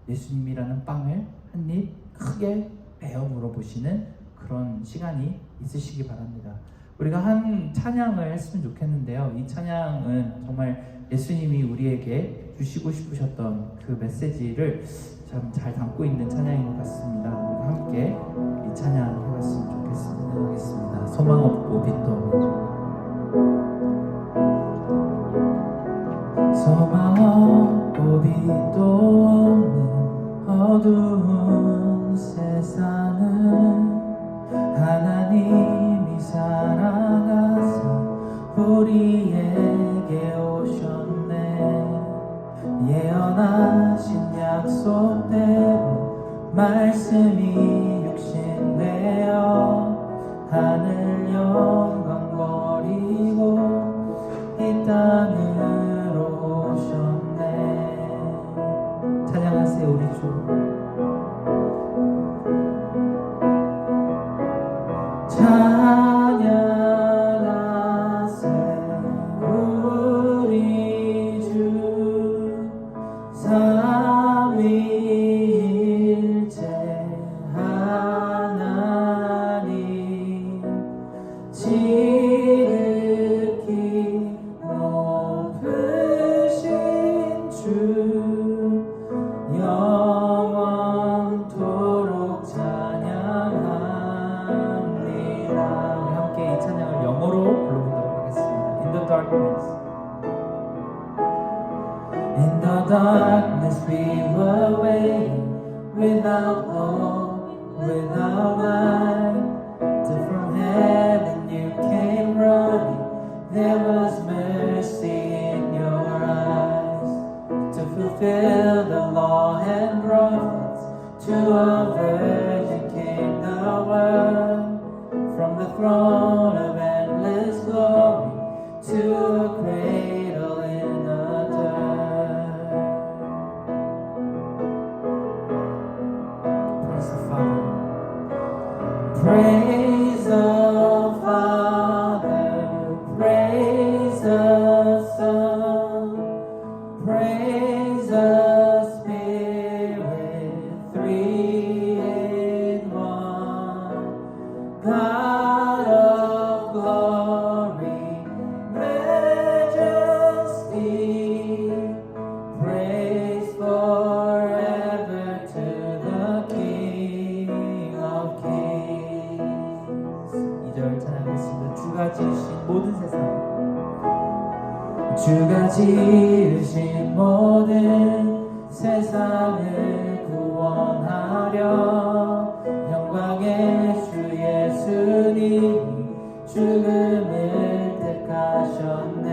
예수님이라는 빵을 한 입 크게 베어 물어보시는 그런 시간이 있으시기 바랍니다. 우리가 한 찬양을 했으면 좋겠는데요. 이 찬양은 정말 예수님이 우리에게 주시고 싶으셨던 그 메시지를 참 잘 담고 있는 찬양인 것 같습니다. 우리 함께 이 찬양 해봤으면 좋겠습니다. 하겠습니다. 소망 없고 빛도 없는, 소망 없고 빛도 없는 어두운 세상은 하나님이 사랑하사 우리에게 오셨네. 예언하신 약속대로 말씀이 육신되어 하늘 영광 버리고 이 땅으로 오셨네. 찬양하세요 우리 주. 찬양하세 우리 주 삼위일체 하나님 지극히 높으신 주 영원토록 찬양합니다. 함께 이 찬양을 영어로 불러보도록 하겠습니다. In the darkness, in the darkness we were waiting, without hope, without light, till from heaven you came running. There was mercy in your eyes to fulfill the law and prophets. To a virgin came the word, from the throne of endless glory to a cradle in the dirt. Praise the Father. Praise the Father. Praise the Son. Praise the Spirit. Three in one. God of glory, majesty, praise forever to the King of Kings. 2절 찬양하겠습니다. 주가 지으신 모든 세상, 주가 지으신 모든 세상을 구원하려 영광의 주 예수님이 죽음을 택하셨네.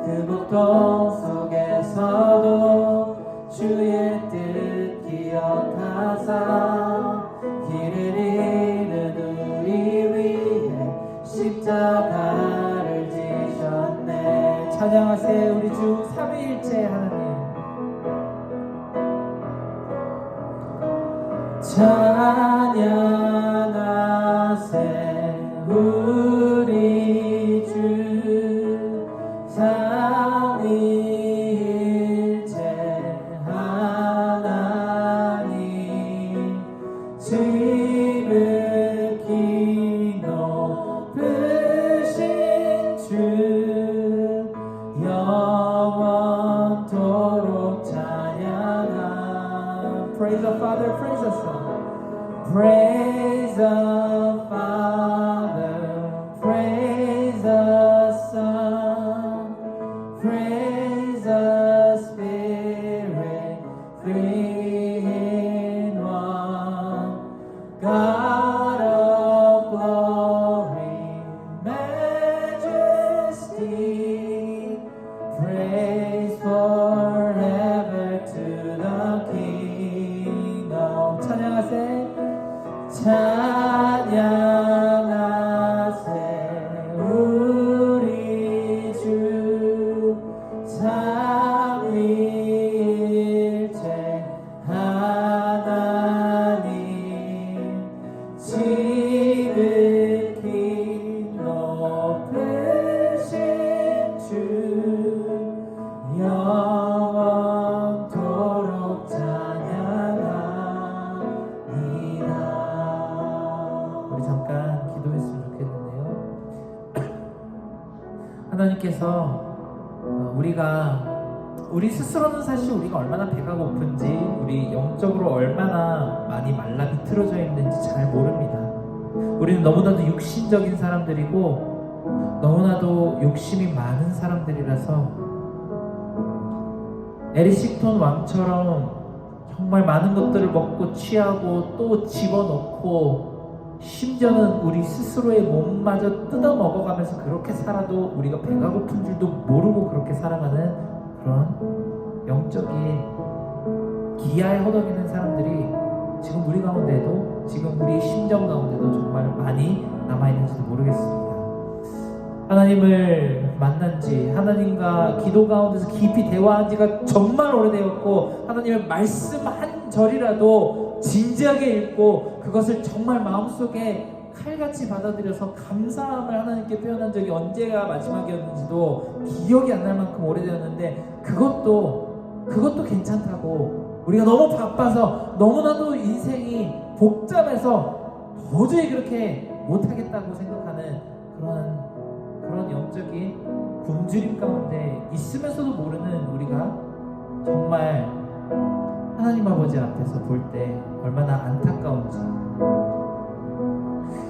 그 고통 속에서도 주의 뜻 기억하사 길을 잃은 우리 위해 십자가를 지셨네. 찬양하세요 우리 주 삼위일체 하나님. 찬양하세 우리 주 삼위일체 하나님 지극히 높으신 주 영원토록 찬양하. Praise the Father, praise the Son. Praise the Father, praise the Son, praise the Spirit, three in one. God of glory, majesty, praise forever to the King of. 찬양하세. 찬양하세 우리 주 삼위일체 하나님 지극히 높으신 주 영원토록 찬양합니다. 하나님께서 우리 스스로는 사실 우리가 얼마나 배가 고픈지, 우리 영적으로 얼마나 많이 말라 비틀어져 있는지 잘 모릅니다. 우리는 너무나도 육신적인 사람들이고 너무나도 욕심이 많은 사람들이라서 에리식톤 왕처럼 정말 많은 것들을 먹고 취하고 또 집어넣고, 심지어는 우리 스스로의 몸마저 뜯어 먹어가면서 그렇게 살아도 우리가 배가 고픈 줄도 모르고 그렇게 살아가는 그런 영적인 기아에 허덕이는 사람들이 지금 우리 가운데도, 지금 우리 심정 가운데도 정말 많이 남아있는지도 모르겠습니다. 하나님을 만난 지, 하나님과 기도 가운데서 깊이 대화한 지가 정말 오래되었고, 하나님의 말씀 한 절이라도 진지하게 읽고 그것을 정말 마음속에 칼같이 받아들여서 감사함을 하나님께 표현한 적이 언제가 마지막이었는지도 기억이 안 날 만큼 오래되었는데, 그것도 괜찮다고, 우리가 너무 바빠서 너무나도 인생이 복잡해서 도저히 그렇게 못하겠다고 생각하는 그런 영적인 굶주림 가운데 있으면서도 모르는 우리가 정말 하나님 아버지 앞에서 볼 때 얼마나 안타까운지,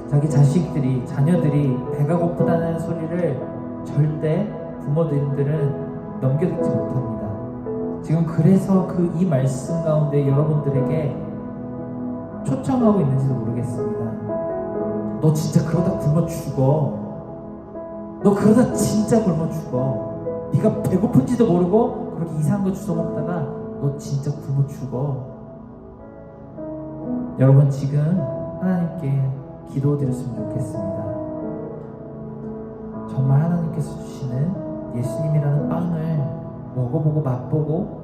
자기 자녀들이 배가 고프다는 소리를 절대 부모님들은 넘겨듣지 못합니다. 지금 그래서 이 말씀 가운데 여러분들에게 초청하고 있는지도 모르겠습니다. 너 진짜 그러다 굶어 죽어. 너 그러다 진짜 굶어 죽어. 네가 배고픈지도 모르고 그렇게 이상한 거 주워 먹다가 너 진짜 굶어 죽어. 여러분, 지금 하나님께 기도드렸으면 좋겠습니다. 정말 하나님께서 주시는 예수님이라는 빵을 먹어보고 맛보고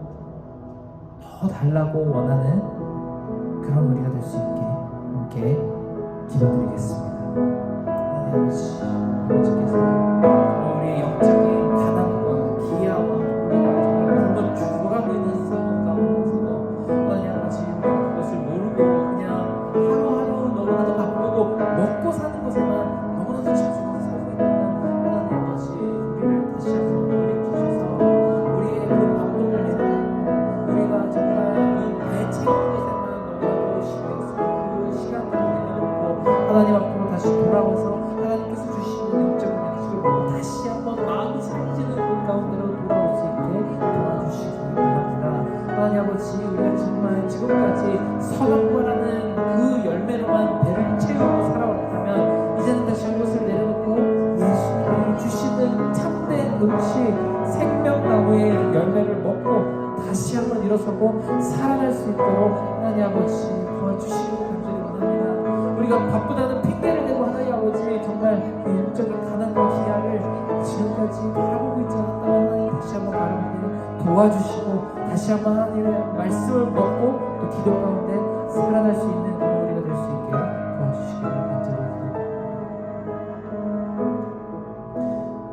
더 달라고 원하는 그런 우리가 될 수 있게 함께 기도드리겠습니다. 하나님 아버지께서 우리의 영적인 가난과 기아와 우리가 정말 굶어 죽어가고 있는 상황 가운데서도 하나님 아버지, 우리가 그것을 모르고 그냥 하루하루 너무나도 바쁘고 먹고 사는 것에만 너무나도 집중해서 살고 있는 하나님 아버지, 우리를 다시 한번 돌이키셔서 우리의 그 바쁨을 내려놓고 우리가 정말 배 채우는 것에만 너무나도 신경 쓰고 그 시간들을 내려놓고 하나님 앞으로 다시 돌아와서 하나님께서 주시는 영적인 약속을 보고 다시 한번 마음이 상해지는 그 가운데로 돌아올 수 있게 도와주시기 바랍니다. 하나님 아버지, 우리가 정말 지금까지 선악과라는 그 열매로만 배를 채우고 살아왔다면 이제는 다시 한 것을 내려놓고 예수님이 주시는 참된 음식, 생명나무의 열매를 먹고 다시 한번 일어서고 살아날 수 있도록 하나님 아버지 도와주시기 간절히 원합니다. 우리가 바쁘다는 핑계를 대고 하나님 아버지, 정말 그 영적인 가난과 기아를 지금까지 바라보고 있지 않았다면 하나님 다시 한번 바라보게 도와주시고 다시 한번 하나님의 말씀을 먹고 또 기도 가운데 살아날 수 있는 그런 우리가 될 수 있게 도와주시기를 간절히 기도합니다.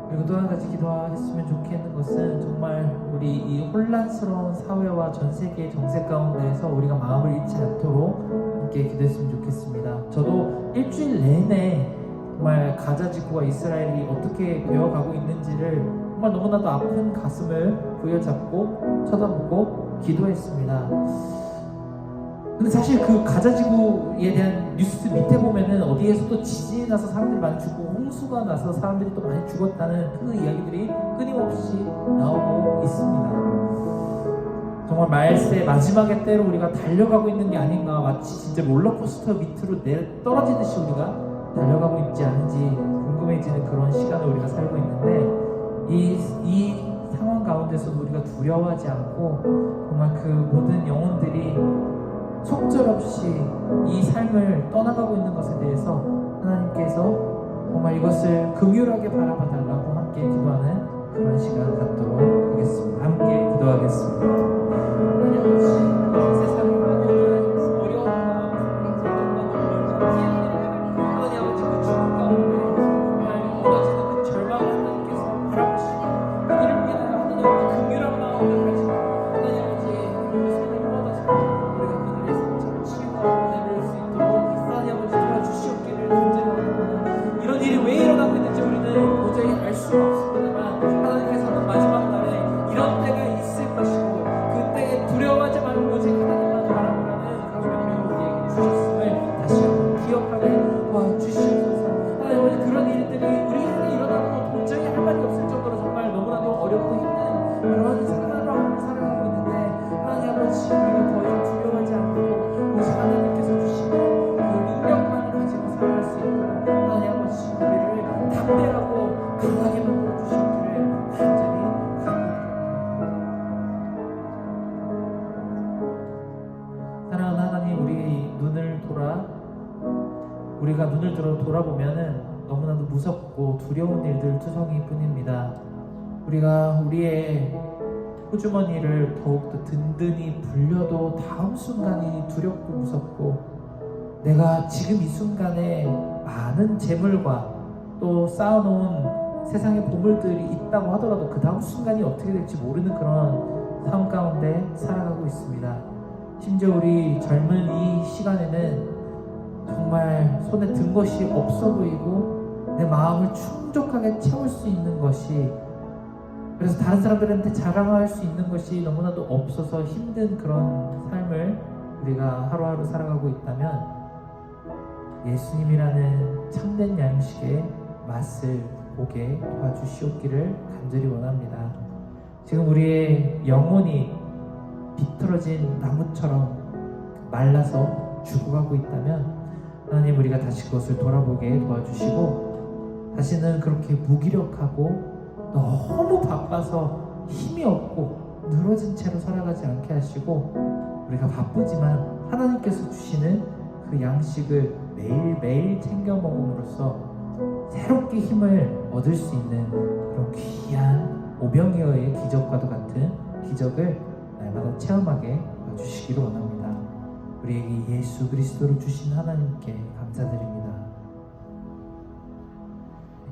그리고 또 한 가지 기도했으면 좋겠는 것은, 정말 우리 이 혼란스러운 사회와 전 세계의 정세 가운데에서 우리가 마음을 잃지 않도록 함께 기도했으면 좋겠습니다. 저도 일주일 내내 정말 가자 지구와 이스라엘이 어떻게 되어가고 있는지를 정말 너무나도 아픈 가슴을 부여잡고 쳐다보고 기도했습니다. 근데 사실 그 가자 지구에 대한 뉴스 밑에 보면은 어디에서도 지진이 나서 사람들이 많이 죽고 홍수가 나서 사람들이 또 많이 죽었다는 그 이야기들이 끊임없이 나오고 있습니다. 정말 말세의 마지막의 때로 우리가 달려가고 있는 게 아닌가, 마치 진짜 롤러코스터 밑으로 떨어지듯이 우리가 달려가고 있지 않은지 궁금해지는 그런 시간을 우리가 살고 있는데, 이 상황 가운데서도 우리가 두려워하지 않고 정말 그 모든 영혼들이 속절없이 이 삶을 떠나가고 있는 것에 대해서 하나님께서 정말 이것을 긍휼하게 바라봐달라고 함께 기도하는 그런 시간 갖도록 하겠습니다. 함께 기도하겠습니다. 하나님 아버지, 세상의 모든 어려움과 고통과 눈물과 피해를 하나님 아버지, 그 죽음 가운데 정말 무너지는 그 절망을 하나님께서 바라보시고 그들을 위해 하나님 아버지 긍휼한 마음을 가지고 하나님 아버지 그 손을 뻗어서 우리가 그들의 상처를 치유하고 내릴 수 있도록 하나님 아버지 도와주시옵기를 간절히 원합니다. 이런 일이 왜 일어나고 있는지 우리는 도저히 알 수가 없습니다만 주셨음을 다시 한번 기억하게 도와주시옵소서. 하나님, 그런 일들이 우리 향해 일어나도 도저히 할 말이 없을 정도로 정말 너무나도 어렵고 힘든 그러한 상황으로 살아가고 있는데, 하나님 아버지, 우리가 더 이상 두려워하지 않고 오직 하나님께서 주시는 그 능력만을 가지고 살아갈 수 있도록 하나님 아버지, 우리를 담대하고 강하게 만들어 주시기를 간절히 사랑하는 하나님, 우리가 눈을 들어 돌아보면은 너무나도 무섭고 두려운 일들 투성이 뿐입니다. 우리가 우리의 호주머니를 더욱더 든든히 불려도 다음 순간이 두렵고 무섭고, 내가 지금 이 순간에 많은 재물과 또 쌓아놓은 세상의 보물들이 있다고 하더라도 그 다음 순간이 어떻게 될지 모르는 그런 삶 가운데 살아가고 있습니다. 심지어 우리 젊은 이 시간에는 정말 손에 든 것이 없어 보이고 내 마음을 충족하게 채울 수 있는 것이, 그래서 다른 사람들한테 자랑할 수 있는 것이 너무나도 없어서 힘든 그런 삶을 우리가 하루하루 살아가고 있다면, 예수님이라는 참된 양식의 맛을 보게 도와주시옵기를 간절히 원합니다. 지금 우리의 영혼이 비틀어진 나무처럼 말라서 죽어가고 있다면, 하나님, 우리가 다시 그것을 돌아보게 도와주시고, 다시는 그렇게 무기력하고 너무 바빠서 힘이 없고 늘어진 채로 살아가지 않게 하시고, 우리가 바쁘지만 하나님께서 주시는 그 양식을 매일매일 챙겨 먹음으로써 새롭게 힘을 얻을 수 있는 그런 귀한 오병이어의 기적과도 같은 기적을 날마다 체험하게 도와주시기를 원합니다. 우리에게 예수 그리스도를 주신 하나님께 감사드립니다.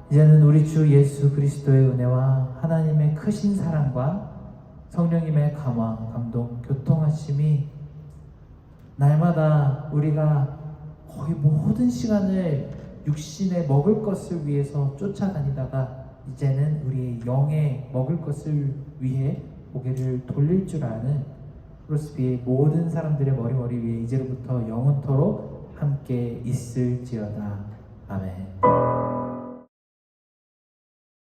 이제는 우리 주 예수 그리스도의 은혜와 하나님의 크신 사랑과 성령님의 감화, 감동, 교통하심이 날마다 우리가 거의 모든 시간을 육신의 먹을 것을 위해서 쫓아다니다가 이제는 우리의 영의 먹을 것을 위해 고개를 돌릴 줄 아는 크로스비의 모든 사람들의 머리 위에 이제로부터 영원토록 함께 있을지어다. 아멘.